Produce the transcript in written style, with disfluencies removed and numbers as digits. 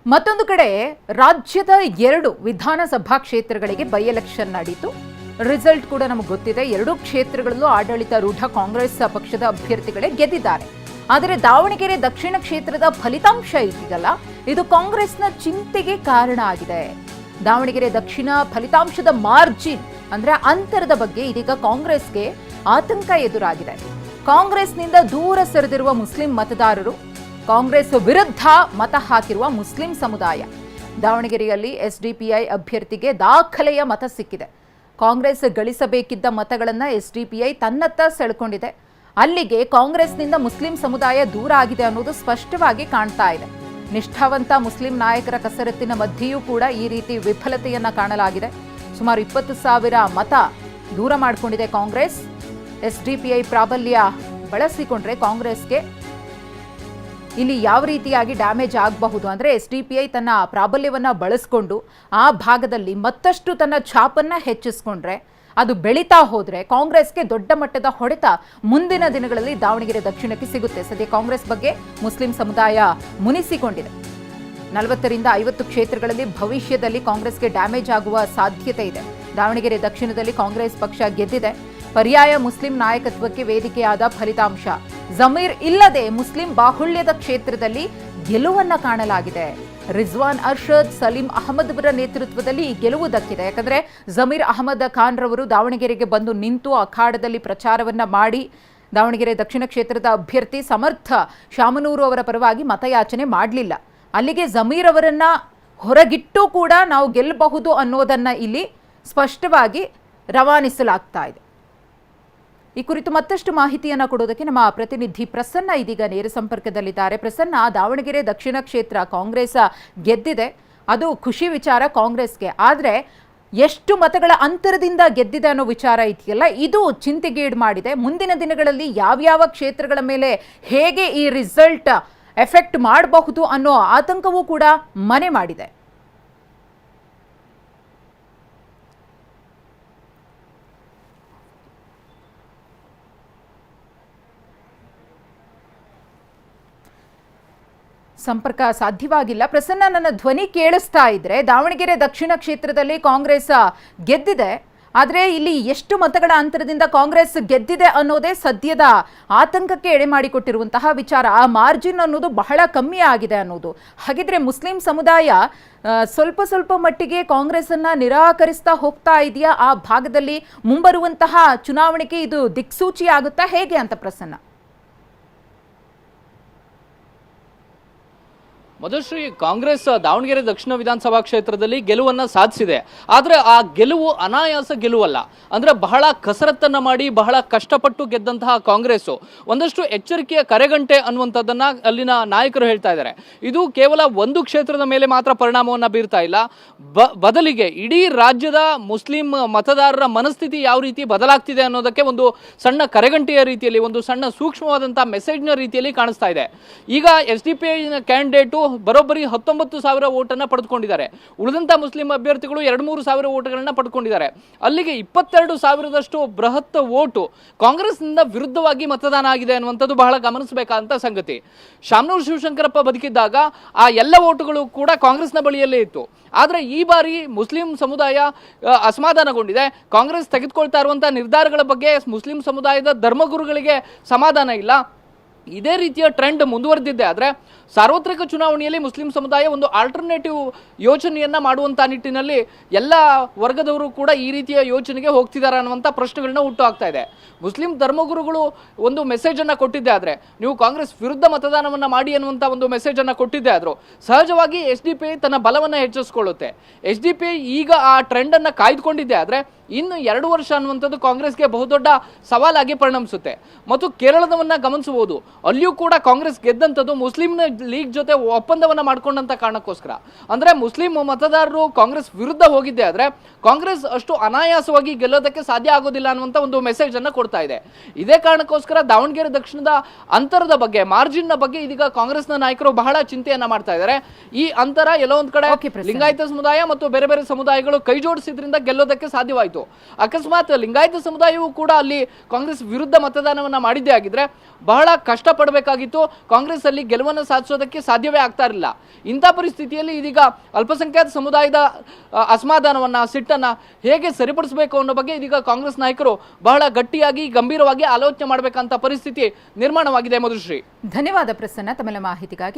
ಮತ್ತೊಂದು ಕಡೆ ರಾಜ್ಯದ 2 ವಿಧಾನಸಭಾ ಕ್ಷೇತ್ರಗಳಿಗೆ ಬೈ ಎಲೆಕ್ಷನ್ ನಡೆಯಿತು. ರಿಸಲ್ಟ್ ಕೂಡ ನಮಗೆ ಗೊತ್ತಿದೆ. 2 ಕ್ಷೇತ್ರಗಳಲ್ಲೂ ಆಡಳಿತಾರೂಢ ಕಾಂಗ್ರೆಸ್ ಪಕ್ಷದ ಅಭ್ಯರ್ಥಿಗಳೇ ಗೆದ್ದಿದ್ದಾರೆ. ಆದರೆ ದಾವಣಗೆರೆ ದಕ್ಷಿಣ ಕ್ಷೇತ್ರದ ಫಲಿತಾಂಶ ಇದೆಯಲ್ಲ, ಇದು ಕಾಂಗ್ರೆಸ್ನ ಚಿಂತೆಗೆ ಕಾರಣ ಆಗಿದೆ. ದಾವಣಗೆರೆ ದಕ್ಷಿಣ ಫಲಿತಾಂಶದ ಮಾರ್ಜಿನ್ ಅಂದ್ರೆ ಅಂತರದ ಬಗ್ಗೆ ಇದೀಗ ಕಾಂಗ್ರೆಸ್ಗೆ ಆತಂಕ ಎದುರಾಗಿದೆ. ಕಾಂಗ್ರೆಸ್ನಿಂದ ದೂರ ಸರಿದಿರುವ ಮುಸ್ಲಿಂ ಮತದಾರರು, ಕಾಂಗ್ರೆಸ್ ವಿರುದ್ಧ ಮತ ಹಾಕಿರುವ ಮುಸ್ಲಿಂ ಸಮುದಾಯ. ದಾವಣಗೆರೆಯಲ್ಲಿ ಎಸ್ಡಿಪಿಐ ಅಭ್ಯರ್ಥಿಗೆ ದಾಖಲೆಯ ಮತ ಸಿಕ್ಕಿದೆ. ಕಾಂಗ್ರೆಸ್ ಗಳಿಸಬೇಕಿದ್ದ ಮತಗಳನ್ನು ಎಸ್ಡಿಪಿಐ ತನ್ನತ್ತ ಸೆಳೆಕೊಂಡಿದೆ. ಅಲ್ಲಿಗೆ ಕಾಂಗ್ರೆಸ್ನಿಂದ ಮುಸ್ಲಿಂ ಸಮುದಾಯ ದೂರ ಆಗಿದೆ ಅನ್ನೋದು ಸ್ಪಷ್ಟವಾಗಿ ಕಾಣ್ತಾ ಇದೆ. ನಿಷ್ಠಾವಂತ ಮುಸ್ಲಿಂ ನಾಯಕರ ಕಸರತ್ತಿನ ಮಧ್ಯೆಯೂ ಕೂಡ ಈ ರೀತಿ ವಿಫಲತೆಯನ್ನ ಕಾಣಲಾಗಿದೆ. ಸುಮಾರು 20,000 ಮತ ದೂರ ಮಾಡಿಕೊಂಡಿದೆ ಕಾಂಗ್ರೆಸ್. ಎಸ್ಡಿಪಿಐ ಪ್ರಾಬಲ್ಯ ಬಳಸಿಕೊಂಡ್ರೆ ಕಾಂಗ್ರೆಸ್ಗೆ ಇಲ್ಲಿ ಯಾವ ರೀತಿಯಾಗಿ ಡ್ಯಾಮೇಜ್ ಆಗಬಹುದು ಅಂದರೆ, ಎಸ್ಡಿಪಿಐ ತನ್ನ ಪ್ರಾಬಲ್ಯವನ್ನ ಬಳಸಿಕೊಂಡು ಆ ಭಾಗದಲ್ಲಿ ಮತ್ತಷ್ಟು ತನ್ನ ಛಾಪನ್ನ ಹೆಚ್ಚಿಸಿಕೊಂಡ್ರೆ, ಅದು ಬೆಳೀತಾ ಹೋದ್ರೆ ಕಾಂಗ್ರೆಸ್ಗೆ ದೊಡ್ಡ ಮಟ್ಟದ ಹೊಡೆತ ಮುಂದಿನ ದಿನಗಳಲ್ಲಿ ದಾವಣಗೆರೆ ದಕ್ಷಿಣಕ್ಕೆ ಸಿಗುತ್ತೆ. ಸದ್ಯ ಕಾಂಗ್ರೆಸ್ ಬಗ್ಗೆ ಮುಸ್ಲಿಂ ಸಮುದಾಯ ಮುನಿಸಿಕೊಂಡಿದೆ. 40ರಿಂದ 50 ಕ್ಷೇತ್ರಗಳಲ್ಲಿ ಭವಿಷ್ಯದಲ್ಲಿ ಕಾಂಗ್ರೆಸ್ಗೆ ಡ್ಯಾಮೇಜ್ ಆಗುವ ಸಾಧ್ಯತೆ ಇದೆ. ದಾವಣಗೆರೆ ದಕ್ಷಿಣದಲ್ಲಿ ಕಾಂಗ್ರೆಸ್ ಪಕ್ಷ ಗೆದ್ದಿದೆ. ಪರ್ಯಾಯ ಮುಸ್ಲಿಂ ನಾಯಕತ್ವಕ್ಕೆ ವೇದಿಕೆಯಾದ ಫಲಿತಾಂಶ. ಜಮೀರ್ ಇಲ್ಲದೆ ಮುಸ್ಲಿಂ ಬಾಹುಳ್ಯದ ಕ್ಷೇತ್ರದಲ್ಲಿ ಗೆಲುವನ್ನ ಕಾಣಲಾಗಿದೆ. ರಿಜ್ವಾನ್ ಅರ್ಷದ್, ಸಲೀಂ ಅಹಮದ್ ಅವರ ನೇತೃತ್ವದಲ್ಲಿ ಈ ಗೆಲುವು ದಕ್ಕಿದೆ. ಯಾಕಂದ್ರೆ ಜಮೀರ್ ಅಹಮದ್ ಖಾನ್ ರವರು ದಾವಣಗೆರೆಗೆ ಬಂದು ನಿಂತು ಅಖಾಡದಲ್ಲಿ ಪ್ರಚಾರವನ್ನ ಮಾಡಿ ದಾವಣಗೆರೆ ದಕ್ಷಿಣ ಕ್ಷೇತ್ರದ ಅಭ್ಯರ್ಥಿ ಸಮರ್ಥ ಶಾಮನೂರು ಅವರ ಪರವಾಗಿ ಮತಯಾಚನೆ ಮಾಡಲಿಲ್ಲ. ಅಲ್ಲಿಗೆ ಜಮೀರ್ ಅವರನ್ನ ಹೊರಗಿಟ್ಟು ಕೂಡ ನಾವು ಗೆಲ್ಲಬಹುದು ಅನ್ನೋದನ್ನ ಇಲ್ಲಿ ಸ್ಪಷ್ಟವಾಗಿ ರವಾನಿಸಲಾಗ್ತಾ ಇದೆ. ಈ ಕುರಿತು ಮತ್ತಷ್ಟು ಮಾಹಿತಿಯನ್ನು ಕೊಡೋದಕ್ಕೆ ನಮ್ಮ ಪ್ರತಿನಿಧಿ ಪ್ರಸನ್ನ ಇದೀಗ ನೇರ ಸಂಪರ್ಕದಲ್ಲಿದ್ದಾರೆ. ಪ್ರಸನ್ನ, ದಾವಣಗೆರೆ ದಕ್ಷಿಣ ಕ್ಷೇತ್ರ ಕಾಂಗ್ರೆಸ್ ಗೆದ್ದಿದೆ, ಅದು ಖುಷಿ ವಿಚಾರ ಕಾಂಗ್ರೆಸ್ಗೆ. ಆದರೆ ಎಷ್ಟು ಮತಗಳ ಅಂತರದಿಂದ ಗೆದ್ದಿದೆ ಅನ್ನೋ ವಿಚಾರ ಇದೆಯಲ್ಲ, ಇದು ಚಿಂತೆಗೀಡು ಮಾಡಿದೆ. ಮುಂದಿನ ದಿನಗಳಲ್ಲಿ ಯಾವ್ಯಾವ ಕ್ಷೇತ್ರಗಳ ಮೇಲೆ ಹೇಗೆ ಈ ರಿಸಲ್ಟ್ ಎಫೆಕ್ಟ್ ಮಾಡಬಹುದು ಅನ್ನೋ ಆತಂಕವೂ ಕೂಡ ಮನೆ ಮಾಡಿದೆ. ಸಂಪರ್ಕ ಸಾಧ್ಯವಾಗಿಲ್ಲ. ಪ್ರಸನ್ನ, ನನ್ನ ಧ್ವನಿ ಕೇಳಿಸ್ತಾ ಇದ್ರೆ, ದಾವಣಗೆರೆ ದಕ್ಷಿಣ ಕ್ಷೇತ್ರದಲ್ಲಿ ಕಾಂಗ್ರೆಸ್ ಗೆದ್ದಿದೆ, ಆದರೆ ಇಲ್ಲಿ ಎಷ್ಟು ಮತಗಳ ಅಂತರದಿಂದ ಕಾಂಗ್ರೆಸ್ ಗೆದ್ದಿದೆ ಅನ್ನೋದೇ ಸದ್ಯದ ಆತಂಕಕ್ಕೆ ಎಡೆ ಮಾಡಿಕೊಟ್ಟಿರುವಂತಹ ವಿಚಾರ. ಆ ಮಾರ್ಜಿನ್ ಅನ್ನೋದು ಬಹಳ ಕಮ್ಮಿ ಆಗಿದೆ ಅನ್ನೋದು. ಹಾಗಿದ್ರೆ ಮುಸ್ಲಿಂ ಸಮುದಾಯ ಸ್ವಲ್ಪ ಮಟ್ಟಿಗೆ ಕಾಂಗ್ರೆಸ್ ಅನ್ನ ನಿರಾಕರಿಸ್ತಾ ಹೋಗ್ತಾ ಇದೆಯಾ? ಆ ಭಾಗದಲ್ಲಿ ಮುಂಬರುವಂತಹ ಚುನಾವಣೆಗೆ ಇದು ದಿಕ್ಸೂಚಿ ಆಗುತ್ತಾ ಹೇಗೆ ಅಂತ ಪ್ರಸನ್ನ? ಮಧುಶ್ರೀ, ಕಾಂಗ್ರೆಸ್ ದಾವಣಗೆರೆ ದಕ್ಷಿಣ ವಿಧಾನಸಭಾ ಕ್ಷೇತ್ರದಲ್ಲಿ ಗೆಲುವನ್ನ ಸಾಧಿಸಿದೆ. ಆದರೆ ಆ ಗೆಲುವು ಅನಾಯಾಸ ಗೆಲುವಲ್ಲ. ಅಂದ್ರೆ ಬಹಳ ಕಸರತ್ತನ್ನ ಮಾಡಿ ಬಹಳ ಕಷ್ಟಪಟ್ಟು ಗೆದ್ದಂತಹ ಕಾಂಗ್ರೆಸ್ ಒಂದಷ್ಟು ಎಚ್ಚರಿಕೆಯ ಕರೆಗಂಟೆ ಅನ್ನುವಂಥದ್ದನ್ನ ಅಲ್ಲಿನ ನಾಯಕರು ಹೇಳ್ತಾ ಇದ್ದಾರೆ. ಇದು ಕೇವಲ ಒಂದು ಕ್ಷೇತ್ರದ ಮೇಲೆ ಮಾತ್ರ ಪರಿಣಾಮವನ್ನ ಬೀರ್ತಾ ಇಲ್ಲ, ಬದಲಿಗೆ ಇಡೀ ರಾಜ್ಯದ ಮುಸ್ಲಿಂ ಮತದಾರರ ಮನಸ್ಥಿತಿ ಯಾವ ರೀತಿ ಬದಲಾಗ್ತಿದೆ ಅನ್ನೋದಕ್ಕೆ ಒಂದು ಸಣ್ಣ ಕರೆಗಂಟೆಯ ರೀತಿಯಲ್ಲಿ, ಒಂದು ಸಣ್ಣ ಸೂಕ್ಷ್ಮವಾದಂತಹ ಮೆಸೇಜ್ನ ರೀತಿಯಲ್ಲಿ ಕಾಣಿಸ್ತಾ ಇದೆ. ಈಗ ಎಸ್ಡಿಪಿಐ ಕ್ಯಾಂಡಿಡೇಟು ಬರೋಬ್ಬರಿ 19,000 ಓಟನ್ನು ಪಡೆದುಕೊಂಡಿದ್ದಾರೆ. ಉಳಿದಂತ ಮುಸ್ಲಿಂ ಅಭ್ಯರ್ಥಿಗಳು 2-3 ಸಾವಿರ ಓಟ್ಗಳನ್ನ ಪಡೆದುಕೊಂಡಿದ್ದಾರೆ. ಅಲ್ಲಿಗೆ 22,000ದಷ್ಟು ಬೃಹತ್ ಓಟು ಕಾಂಗ್ರೆಸ್ನಿಂದ ವಿರುದ್ಧವಾಗಿ ಮತದಾನ ಆಗಿದೆ ಅನ್ನುವಂಥದ್ದು ಬಹಳ ಗಮನಿಸಬೇಕಾದಂತ ಸಂಗತಿ. ಶಾಮನೂರು ಶಿವಶಂಕರಪ್ಪ ಬದುಕಿದ್ದಾಗ ಆ ಎಲ್ಲ ಓಟುಗಳು ಕೂಡ ಕಾಂಗ್ರೆಸ್ನ ಬಳಿಯಲ್ಲೇ ಇತ್ತು. ಆದರೆ ಈ ಬಾರಿ ಮುಸ್ಲಿಂ ಸಮುದಾಯ ಅಸಮಾಧಾನಗೊಂಡಿದೆ. ಕಾಂಗ್ರೆಸ್ ತೆಗೆದುಕೊಳ್ತಾ ಇರುವಂತಹ ನಿರ್ಧಾರಗಳ ಬಗ್ಗೆ ಮುಸ್ಲಿಂ ಸಮುದಾಯದ ಧರ್ಮಗುರುಗಳಿಗೆ ಸಮಾಧಾನ ಇಲ್ಲ. ಇದೇ ರೀತಿಯ ಟ್ರೆಂಡ್ ಮುಂದುವರೆದಿದ್ದೆ ಆದರೆ ಸಾರ್ವತ್ರಿಕ ಚುನಾವಣೆಯಲ್ಲಿ ಮುಸ್ಲಿಂ ಸಮುದಾಯ ಒಂದು ಆಲ್ಟರ್ನೇಟಿವ್ ಯೋಚನೆಯನ್ನ ಮಾಡುವಂಥ ನಿಟ್ಟಿನಲ್ಲಿ ಎಲ್ಲ ವರ್ಗದವರು ಕೂಡ ಈ ರೀತಿಯ ಯೋಚನೆಗೆ ಹೋಗ್ತಿದ್ದಾರೆ ಅನ್ನುವಂಥ ಪ್ರಶ್ನೆಗಳನ್ನ ಹುಟ್ಟು ಆಗ್ತಾ ಇದೆ. ಮುಸ್ಲಿಂ ಧರ್ಮಗುರುಗಳು ಒಂದು ಮೆಸೇಜನ್ನು ಕೊಟ್ಟಿದ್ದೆ ಆದರೆ, ನೀವು ಕಾಂಗ್ರೆಸ್ ವಿರುದ್ಧ ಮತದಾನವನ್ನು ಮಾಡಿ ಅನ್ನುವಂಥ ಒಂದು ಮೆಸೇಜನ್ನು ಕೊಟ್ಟಿದ್ದೆ ಆದರೂ ಸಹಜವಾಗಿ ಎಸ್ಡಿಪಿಐ ತನ್ನ ಬಲವನ್ನು ಹೆಚ್ಚಿಸಿಕೊಳ್ಳುತ್ತೆ. ಎಸ್ಡಿಪಿಐ ಈಗ ಆ ಟ್ರೆಂಡನ್ನು ಕಾಯ್ದುಕೊಂಡಿದ್ದೆ ಆದರೆ ಇನ್ನು 2 ವರ್ಷ ಅನ್ನುವಂಥದ್ದು ಕಾಂಗ್ರೆಸ್ಗೆ ಬಹುದೊಡ್ಡ ಸವಾಲಾಗಿ ಪರಿಣಮಿಸುತ್ತೆ. ಮತ್ತು ಕೇರಳದವನ್ನ ಗಮನಿಸಬಹುದು, ಅಲ್ಲಿಯೂ ಕೂಡ ಕಾಂಗ್ರೆಸ್ ಗೆದ್ದಂಥದ್ದು ಮುಸ್ಲಿಂ ಲೀಗ್ ಜೊತೆ ಒಪ್ಪಂದವನ್ನ ಮಾಡ್ಕೊಂಡಂತ ಕಾರಣಕ್ಕೋಸ್ಕರ. ಅಂದ್ರೆ ಮುಸ್ಲಿಂ ಮತದಾರರು ಕಾಂಗ್ರೆಸ್ ವಿರುದ್ಧ ಹೋಗಿದ್ದೆ ಆದ್ರೆ ಕಾಂಗ್ರೆಸ್ ಅಷ್ಟು ಅನಾಯಾಸವಾಗಿ ಗೆಲ್ಲೋದಕ್ಕೆ ಸಾಧ್ಯ ಆಗೋದಿಲ್ಲ ಅನ್ನುವಂತ ಒಂದು ಮೆಸೇಜ್ ಅನ್ನ ಕೊಡ್ತಾ ಇದೆ. ಇದೇ ಕಾರಣಕ್ಕೋಸ್ಕರ ದಾವಣಗೆರೆ ದಕ್ಷಿಣದ ಅಂತರದ ಬಗ್ಗೆ, ಮಾರ್ಜಿನ್ ನ ಬಗ್ಗೆ ಇದೀಗ ಕಾಂಗ್ರೆಸ್ನ ನಾಯಕರು ಬಹಳ ಚಿಂತೆಯನ್ನ ಮಾಡ್ತಾ ಇದ್ದಾರೆ. ಈ ಅಂತರ ಎಲ್ಲೋ ಒಂದ್ ಕಡೆ ಲಿಂಗಾಯತ ಸಮುದಾಯ ಮತ್ತು ಬೇರೆ ಬೇರೆ ಸಮುದಾಯಗಳು ಕೈ ಜೋಡಿಸಿದ್ರಿಂದ ಗೆಲ್ಲೋದಕ್ಕೆ ಸಾಧ್ಯವಾಯಿತು. ಅಕಸ್ಮಾತ್ ಲಿಂಗಾಯತ ಸಮುದಾಯವೂ ಕೂಡ ಅಲ್ಲಿ ಕಾಂಗ್ರೆಸ್ ವಿರುದ್ಧ ಮತದಾನವನ್ನ ಮಾಡಿದ್ದೇ ಆಗಿದ್ರೆ ಬಹಳ ಕಷ್ಟ ಪಡಬೇಕಾಗಿತ್ತು. ಕಾಂಗ್ರೆಸ್ ಅಲ್ಲಿ ಗೆಲುವನ್ನು ಸಾಧಿಸೋದಕ್ಕೆ ಸಾಧ್ಯವೇ ಆಗ್ತಾ ಇರಲಿಲ್ಲ. ಇಂಥ ಪರಿಸ್ಥಿತಿಯಲ್ಲಿ ಇದೀಗ ಅಲ್ಪಸಂಖ್ಯಾತ ಸಮುದಾಯದ ಅಸಮಾಧಾನವನ್ನ, ಸಿಟ್ಟನ್ನ ಹೇಗೆ ಸರಿಪಡಿಸಬೇಕು ಅನ್ನೋ ಬಗ್ಗೆ ಇದೀಗ ಕಾಂಗ್ರೆಸ್ ನಾಯಕರು ಬಹಳ ಗಟ್ಟಿಯಾಗಿ ಗಂಭೀರವಾಗಿ ಆಲೋಚನೆ ಮಾಡಬೇಕಂತ ಪರಿಸ್ಥಿತಿ ನಿರ್ಮಾಣವಾಗಿದೆ. ಮಧುಶ್ರೀ, ಧನ್ಯವಾದ ಪ್ರಸನ್ನ ತಮ್ಮೆಲ್ಲ ಮಾಹಿತಿಗಾಗಿ.